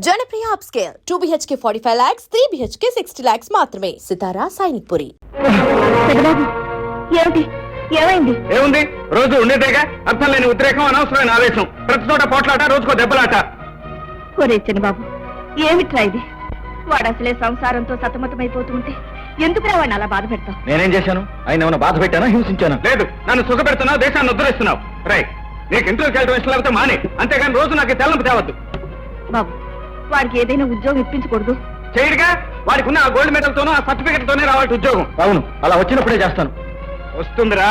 Janapriya upscale 2 BHK 45 lakhs, 3 BHK 60 lakhs మాత్రమే. సితారా సైనిక్పురి. ఏమైంది? ఏముంది? రోజు ఉండేదేగా. అర్థం లేని ఉద్రేకం, అనవసరమైన ఆవేశం, ప్రతి చోట పోట్లాట, రోజుకో దెబ్బలాట. ఒరే చిన్నబాబు, ఏమిట్రా ఇది? వాడు అసలే సంసారంతో సతమతమైపోతుంటే ఎందుకు వాడిని అలా బాధ పెడతావు? నేనేం చేశాను? ఆయన ఏమైనా బాధ పెట్టానా, హింసించాను? లేదు, నన్ను సుఖ పెడుతున్నావు, దేశాన్ని ఉద్ధరిస్తున్నావు. రైట్, నీకు ఇంట్లోకి వెళ్ళడం ఇష్టం లేకపోతే మానే, అంతేగాని రోజు నాకు తెల్లంపు తేవద్దు. బాబు, వాడికి ఏదైనా ఉద్యోగం ఇప్పించకూడదు? చేయడుగా. వాడికి ఉన్న ఆ గోల్డ్ మెడల్ తోనూ, ఆ సర్టిఫికెట్ తోనే రావాలి ఉద్యోగం. అవును, అలా వచ్చినప్పుడే చేస్తాను. వస్తుందిరా.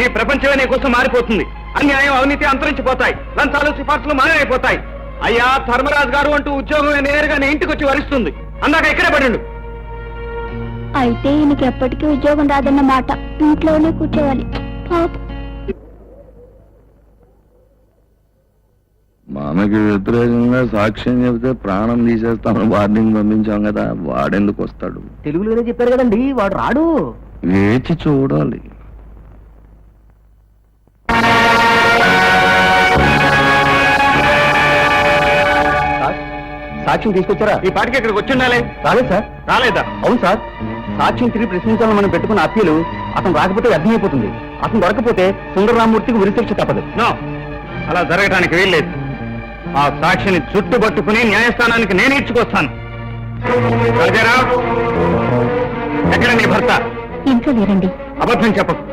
ఈ ప్రపంచమే నీ కోసం మారిపోతుంది. అన్యాయం, అవినీతి అంతరించిపోతాయి, లంచాలు, సిఫార్సులు మాయమైపోతాయి. అయ్యా ధర్మరాజు గారు అంటూ ఉద్యోగం నేరుగా నీ ఇంటికి వచ్చి వరిస్తుంది. అందాక ఇక్కడే పడిండు. అయితే ఈయనకి ఎప్పటికీ ఉద్యోగం రాదన్న మాట. ఇంట్లోనే కూర్చోవాలి. మామకి వ్యతిరేకంగా సాక్ష్యం చెబితే ప్రాణం తీసేస్తామని వార్నింగ్ పంపించాం కదా, వాడెందుకు వస్తాడు? తెలుగులోనే చెప్పారు కదండి, వాడు రాడు. వేచి చూడాలి. సాక్ష్యం తీసుకొచ్చారా? ఈ పాటికి ఇక్కడికి వచ్చి ఉండాలి. రాలేదు సార్. రాలేదా? అవును సార్, సాక్ష్యం తిరిగి ప్రశ్నించాలని మనం పెట్టుకున్న అప్పీలు అతను రాకపోతే అర్థమైపోతుంది. అతను దొరకపోతే సుందరరామూర్తికి ఉరిశిక్ష తప్పదు. నో, అలా జరగడానికి వీల్లేదు. ఆ సాక్షిని చుట్టుపట్టుకుని న్యాయస్థానానికి నేను ఇచ్చుకొస్తాను. రాజారావు, ఎక్కడ నీ భర్త? ఇంట్లో లేరండి. అబద్ధం చెప్పకు.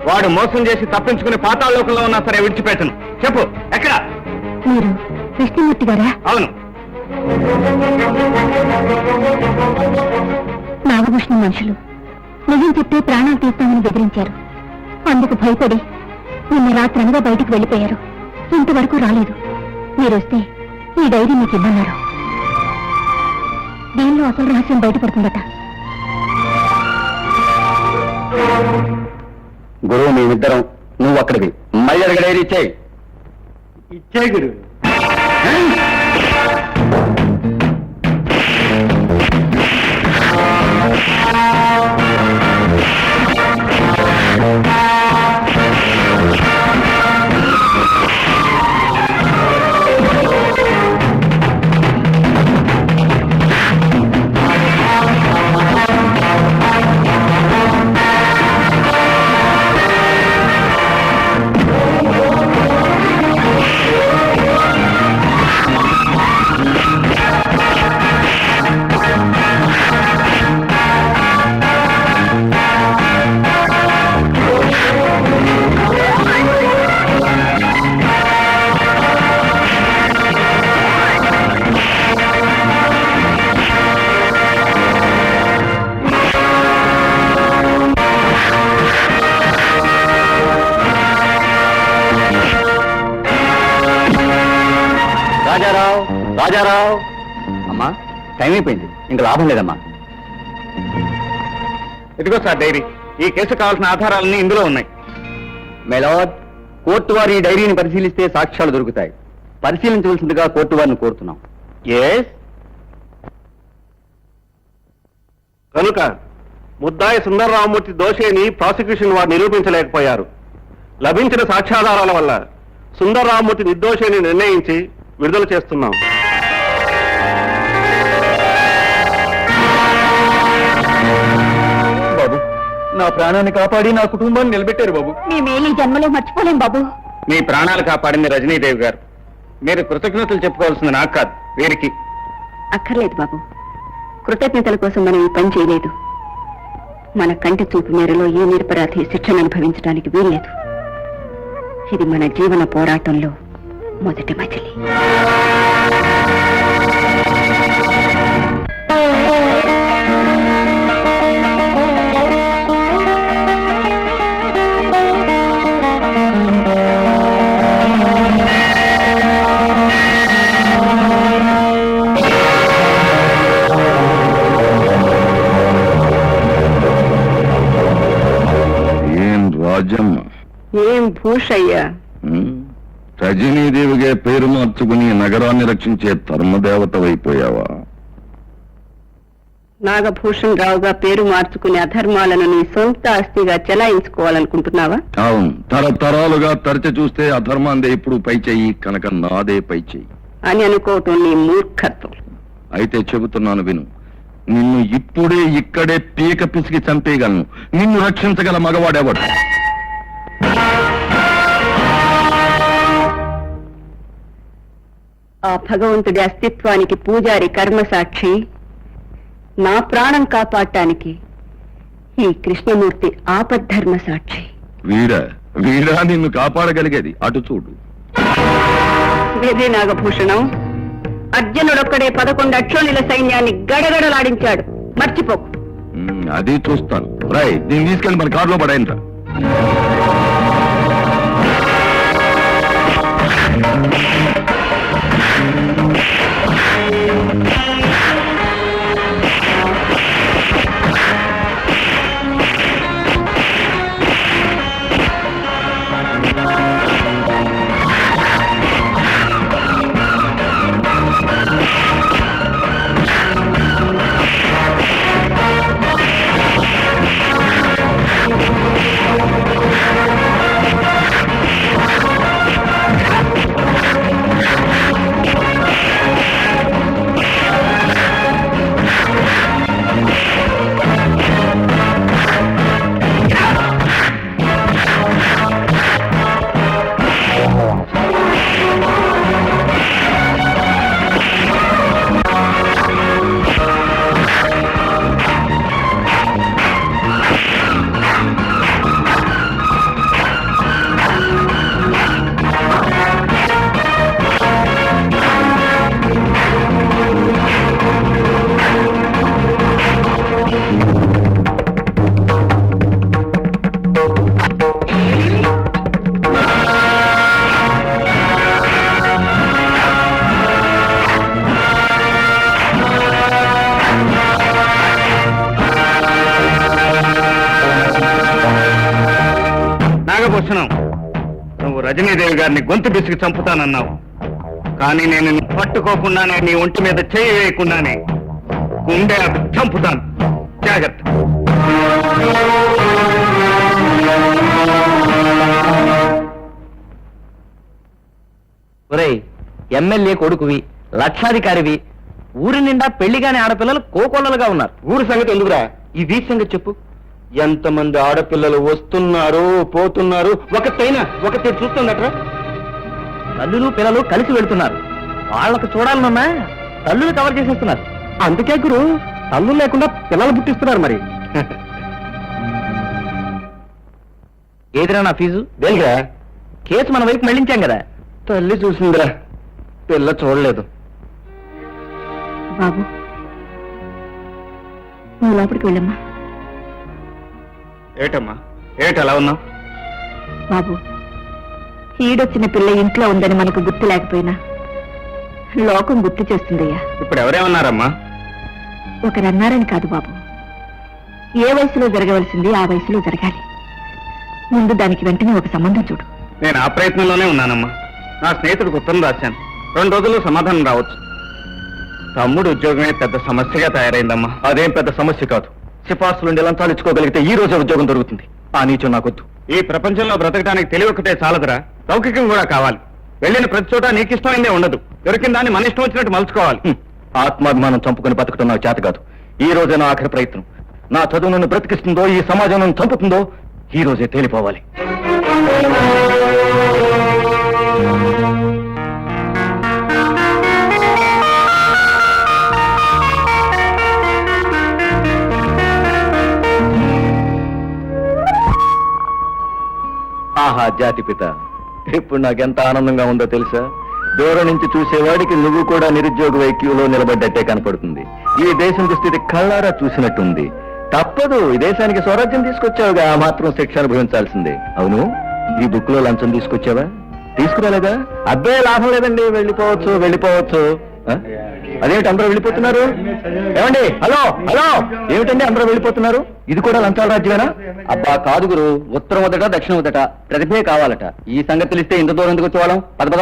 వాడు మోసం చేసి తప్పించుకుని పాతాళలోకంలో ఉన్నా సరే విడిచిపెట్టను. చెప్పు, ఎక్కడ? మీరు కృష్ణమూర్తి గారా? అవును. నాగభూషణం మనుషులు నిజం చెప్తే ప్రాణాలు తీస్తామని బెదిరించారు. అందుకు భయపడి నిన్న రాత్రి అనగా బయటికి వెళ్ళిపోయారు. ఇంతవరకు రాలేదు. మీరొస్తే ఈ డైరీ మీకు ఇవ్వన్నారు. దీనిలో అసలు రహస్యం బయటపడుతుందట. గురువు మేమిద్దరం, నువ్వు అక్కడికి మళ్ళీ అడిగి డైరీ ఇచ్చేయి. ఇచ్చే గురు. రాజారావు, రాజారావు. అమ్మా, టైం అయిపోయింది, ఇంకా లాభం లేదమ్మా. ఇదిగో సార్ డైరీ. ఈ కేసు కావాల్సిన ఆధారాలన్నీ ఇందులో ఉన్నాయి. మెలాడ్, కోర్టు వారి ఈ డైరీని పరిశీలిస్తే సాక్ష్యాలు దొరుకుతాయి. పరిశీలించవలసిందిగా కోర్టు వారిని కోరుతున్నాం. ఎస్. కనుక ముద్దాయి సుందరరామూర్తి దోషిని ప్రాసిక్యూషన్ వారు నిరూపించలేకపోయారు. లభించిన సాక్ష్యాధారాల వల్ల సుందరరామూర్తి నిర్దోషిని నిర్ణయించి విడుదల చేస్తున్నాం. బాబు, నా ప్రాణాన్ని కాపాడి నా కుటుంబాన్ని నిలబెట్టారు బాబు. మేమేమి జన్మలో మర్చిపోలేం బాబు. మీ ప్రాణాలు కాపాడింది రజనీదేవి గారు. మీరు కృతజ్ఞతలు చెప్పుకోవాల్సింది నాకు కాదు, వీరికి. అక్కర్లేదు బాబు. కృతజ్ఞతల కోసం మనం ఈ పని చేయలేదు. మన కంటి చూపు మేరలో ఏ నిరపరాధి శిక్షను అనుభవించడానికి వీల్లేదు. ఇది మన జీవన పోరాటంలో మొదటి మజిలీ. ఏం రాజమ్మ, ఏం భూషయ్యా, రజనీదేవిగా పేరు మార్చుకుని నగరాన్ని రక్షించే ధర్మదేవతవైపోయావా? నాగభూషణ్ రావుగా పేరు మార్చుకుని అధర్మాలను నీ సొంత ఆస్తిగా చెలాయించుకోవాలనుకుంటున్నావా? అవును, తరతరాలుగా తరచి చూస్తే అధర్మాందే ఇప్పుడు పై చెయ్యి, కనుక నాదే పై చెయ్యి అని అనుకోవటం నీ మూర్ఖత్వం. అయితే చెబుతున్నాను విను. నిన్ను ఇప్పుడే ఇక్కడే పీక పిసికి చంపేయగలను. నిన్ను రక్షించగల మగవాడెవడు? ఆ భగవంతుడి అస్తిత్వానికి పూజారి కర్మసాక్షి, నా ప్రాణం కాపాడటానికి ఈ కృష్ణమూర్తి ఆపద్ధర్మ సాక్షి. వీడా వీడా నిన్ను కాపాడగలిగేది? అటు చూడు. వేదే నాగభూషణం, అర్జునుడొక్కడే 11 అక్షోణుల సైన్యాన్ని గడగడలాడించాడు, మర్చిపోకు. అది చూస్తాను. రాయ్, దీన్ని తీసుకెళ్ళి మన కారులో పడాయినరా. నాగభూషణం, నువ్వు రజనీదేవి గారిని గొంతు బిసికి చంపుతానన్నావు. కానీ నేను నిన్ను పట్టుకోకుండానే, నీ ఒంటి మీద చేయి వేయకుండానే గుండె చంపుతాను. జాగ్రత్త. ఒరేయ్, ఎమ్మెల్యే కొడుకువి, లక్షాధికారివి, ఊరి నిండా పెళ్లిగాని ఆడపిల్లలు కోకొల్లలుగా ఉన్నారు. ఊరి సంగతి ఎందుకురా, ఈ వీధి సంగతి చెప్పు. ఎంతమంది ఆడపిల్లలు వస్తున్నారు, పోతున్నారు. ఒకటి చూస్తుందట్రా. తల్లులు పిల్లలు కలిసి వెళ్తున్నారు. వాళ్ళకు చూడాలన్నా తల్లులు కవర్ చేసేస్తున్నారు. అందుకే గురు, తల్లు లేకుండా పిల్లలు పుట్టిస్తున్నారు. మరి ఏదిరా నా ఫీజు? దేనిరా? కేసు మన వైపు మళ్ళించాం కదా. తల్లి చూసిందిరా, పిల్ల చూడలేదు. బాబు, నువ్వు లోపలికి వెళ్ళమ్మా. ఏటమ్మా, ఏటలా ఉన్నావు? బాబు, ఈడొచ్చిన పిల్ల ఇంట్లో ఉందని మనకు గుర్తు లేకపోయినా లోకం గుర్తు చేస్తుందయ్యా. ఇప్పుడు ఎవరేమన్నారమ్మా? ఒకరన్నారని కాదు బాబు, ఏ వయసులో జరగవలసింది ఆ వయసులో జరగాలి. ముందు దానికి వెంటనే ఒక సంబంధం చూడు. నేను ఆ ప్రయత్నంలోనే ఉన్నానమ్మా. నా స్నేహితుడికి ఉత్తరం రాశాను. 2 రోజుల్లో సమాధానం రావచ్చు. తమ్ముడు ఉద్యోగమే పెద్ద సమస్యగా తయారైందమ్మా. అదేం పెద్ద సమస్య కాదు. సిఫార్సులు లంచాలు ఇచ్చుకోగలిగితే ఈ రోజే ఉద్యోగం దొరుకుతుంది. ఆ నీచం నాకొద్దు. ఈ ప్రపంచంలో బ్రతకడానికి తెలివొక్కటే చాలదురా, లౌకికం కూడా కావాలి. వెళ్ళిన ప్రతి చోట నీకు ఇష్టమైందే ఉండదు. దొరికిన దాన్ని మన ఇష్టం వచ్చినట్టు మలుచుకోవాలి. ఆత్మాభిమానం చంపుకుని బతకడం నాకు చేత కాదు. ఈ రోజే నా ఆఖరి ప్రయత్నం. నా చదువు నన్ను బ్రతికిస్తుందో, ఈ సమాజం నన్ను చంపుతుందో ఈ రోజే తేలిపోవాలి. ఆహా జాతిపిత, ఇప్పుడు నాకెంత ఆనందంగా ఉందో తెలుసా? దూరం నుంచి చూసేవాడికి నువ్వు కూడా నిరుద్యోగ క్యూలో నిలబడ్డట్టే కనపడుతుంది. ఈ దేశం దుస్థితి కళ్ళారా చూసినట్టుంది. తప్పదు, ఈ దేశానికి స్వరాజ్యం తీసుకొచ్చావుగా, ఆ మాత్రం శిక్ష అనుభవించాల్సిందే. అవును, ఈ బుక్ లో లంచం తీసుకొచ్చావా? తీసుకురాలేదా? అబ్బే లాభం లేదండి, వెళ్ళిపోవచ్చు. అదేమిటి అందరూ వెళ్ళిపోతున్నారు? ఏమండి, హలో హలో, ఏమిటండి అందరూ వెళ్ళిపోతున్నారు? ఇది కూడా లంచాల రాజ్యమేనా? అబ్బా కాదు గురు, ఉత్తరం వదట దక్షిణం వదట, ప్రతిభే కావాలట. ఈ సంగతి తెలిస్తే ఇంత దూరం ఎందుకు వచ్చేవాళ్ళం? పద.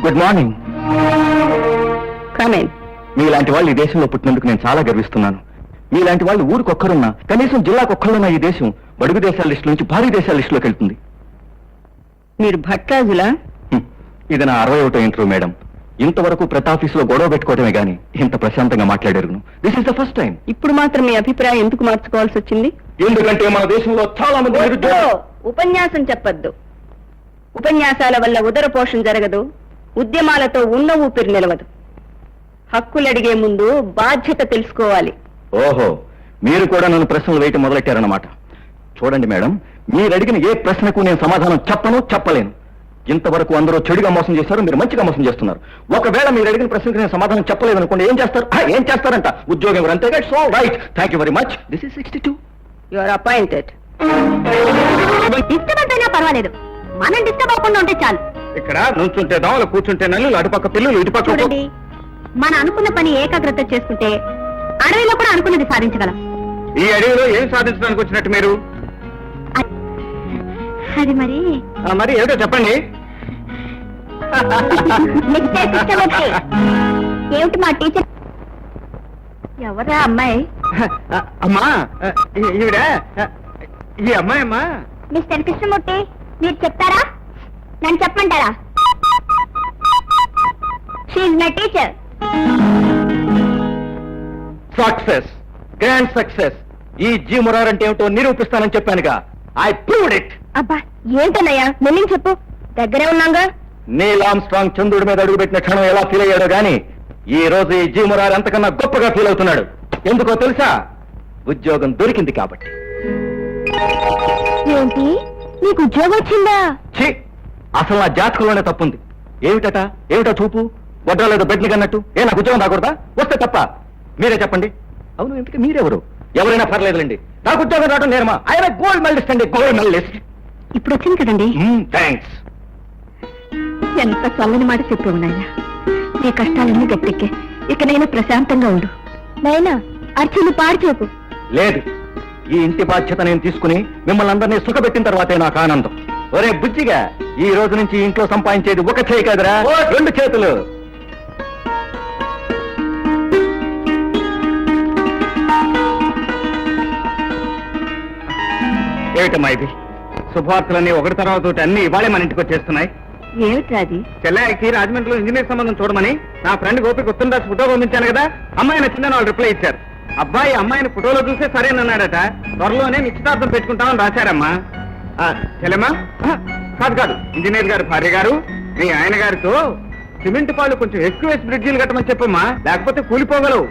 Good morning. కమేన్. మీలాంటి వాళ్ళు ఈ దేశంలో పుట్టినందుకు నేను చాలా గర్విస్తున్నాను. మీలాంటి వాళ్ళు ఊరికొక్కరున్నా, కనీసం జిల్లాకొక్కరున్నా ఈ దేశం బడుగు దేశాల లిస్టు నుంచి భారీ దేశాల లిస్టులోకి వెళ్తుంది. మీరు భట్రాజులా? ఇది నా 61వ ఇంటర్వ్యూ మేడం. ఇంతవరకు ప్రతి ఆఫీసులో గొడవ పెట్టుకోవడమే గానీ ఇంత ప్రశాంతంగా మాట్లాడారు. This is the first time. ఇప్పుడు మాత్రం మీ అభిప్రాయం ఎందుకు మార్చుకోవాల్సి వచ్చింది? ఎందుకంటే మన దేశంలో చాలా మంది ఉపన్యాసం చెప్పొద్దు. ఉపన్యాసాల వల్ల ఉదర పోషణ జరగదు, ఉద్యమాలతో ఉన్న ఊపిరి నిలవదు. హక్కులు అడిగే ముందు బాధ్యత తెలుసుకోవాలి. ఓహో, మీరు కూడా నన్ను ప్రశ్నలు వేయటం మొదలెట్టారన్నమాట. చూడండి మేడం, మీరు అడిగిన ఏ ప్రశ్నకు నేను సమాధానం చెప్పలేను. ఇంతవరకు అందరూ చెడుగా మోసం చేశారు, మీరు మంచిగా మోసం చేస్తున్నారు. ఒకవేళ మీరు అడిగిన ప్రశ్నకు నేను సమాధానం చెప్పలేదు అనుకోండి, ఏం చేస్తారంట? ఉద్యోగం ఎవరు అంతే. So right, thank you very much. This is 62. You are appointed. Disturbance అయినా పర్వాలేదు, మనం డిస్టర్బ్ అవ్వకుండా ఉంటే చాలు. ఇక్కడ నుంచుంటే దోమలు, కూర్చుంటే నల్లులు, అటుపక్క పిల్లలు, ఇటుపక్క చూడండి, మనం అనుకున్న పని ఏకాగ్రత చేసుకుంటే అడవిలో కూడా అనుకున్నది సాధించగలం. ఈ అడవిలో ఏం సాధించడానికి వచ్చినట్టు మీరు? అది మరి మరి ఏమిటో చెప్పండి. ఏమిటి మా టీచర్? ఎవరా అమ్మాయి? అమ్మా, ఈవిడ ఈ అమ్మాయి అమ్మా. మిస్టర్ కృష్ణమూర్తి, మీరు చెప్తారా నన్ను చెప్పమంటారా? She my teacher. Success, grand success. ఈ జీ మురార్ అంటే ఏమిటో నిరూపిస్తానని చెప్పానుగా. I proved it. అబ్బా ఏంటన్నయ్యా, మెల్లి చెప్పు, దగ్గరే ఉన్నాగా. నీల్ ఆర్మ్స్ట్రాంగ్ చంద్రుడి మీద అడుగుపెట్టిన క్షణం ఎలా ఫీల్ అయ్యాడో గానీ ఈ రోజు ఈ జీ మురార్ ఎంతకన్నా గొప్పగా ఫీల్ అవుతున్నాడు. ఎందుకో తెలుసా? ఉద్యోగం దొరికింది కాబట్టి. ఏంటి, నీకు ఉద్యోగం వచ్చిందా? ఛీ, అసలు నా జాతకంలోనే తప్పుంది. ఏమిటో చూపు, వడ్రాలేదో బెడ్ని కన్నట్టు. నాకు ఉద్యోగం రాకూడదా? వస్తే తప్ప? మీరే చెప్పండి. అవును, ఎందుకు మీరెవరు? ఎవరైనా పర్లేదులేండి, నాకు ఉద్యోగం రావడం నేరమా? ఆయన గోల్డ్ మెడలిస్ట్ అండి, గోల్డ్ మెడలిస్ట్. ఇప్పుడు వచ్చింది కదండి. థ్యాంక్స్. ఎంత చల్లని మాట చెప్పావు నాయనా. నీ కష్టాలన్నీ గట్టెక్కే, ఇకనైనా ప్రశాంతంగా ఉండు. నాయనా, అర్చన పాడు చెప్పు. లేదు, ఈ ఇంటి బాధ్యత నేను తీసుకుని మిమ్మల్ని అందరినీ సుఖపెట్టిన తర్వాతే నాకు ఆనందం. ఒరే బుజ్జిగా, ఈ రోజు నుంచి ఇంట్లో సంపాదించేది ఒక చేయి కదరా, 2 చేతులు. ఏమిటమ్మా ఇది? శుభవార్తలన్నీ ఒకటి తర్వాత ఒకటి అన్ని ఇవాళే మన ఇంటికి వచ్చేస్తున్నాయి. ఏమిట్రా అది? చెల్లాయికి రాజమండ్రిలో ఇంజనీర్ సంబంధం చూడమని నా ఫ్రెండ్ గోపి గుర్తుండాల్సి ఫోటో పంపించాను కదా, అమ్మాయి నచ్చిందని వాళ్ళు రిప్లై ఇచ్చారు. అబ్బాయి అమ్మాయిని ఫోటోలో చూస్తే సరేనన్నాడట. త్వరలోనే నిశ్చితార్థం పెట్టుకుంటామని రాశారమ్మా. చెల్లెమ్మా, కాదు, ఇంజనీర్ గారు భార్య గారు మీ ఆయన గారితో సిమెంట్ పాలు కొంచెం ఎక్కువ వేసి బ్రిడ్జీలు కట్టమని చెప్పమ్మా, లేకపోతే కూలిపోగలవు.